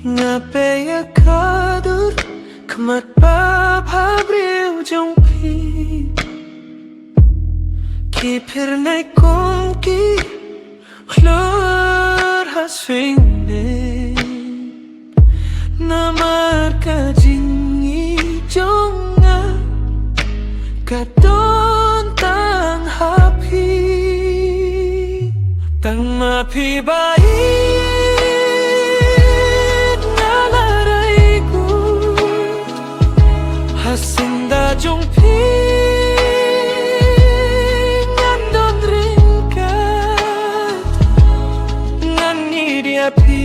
Ngapea kadur Kemat babriu jongpi Kipir nai kumki Hlur haswingne Namar ka jingi jonga Kadon tang happy Tang mapi bait nalaraiku Hasinda jongpi Ngandon ringkat Ngani dia pi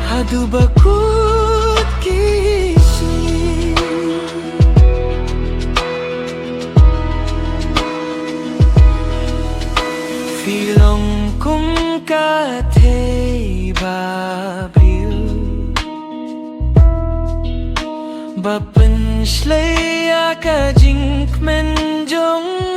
Hadu bakut kisi Filong kum katei babriu Bapen shlaya ka jink menjong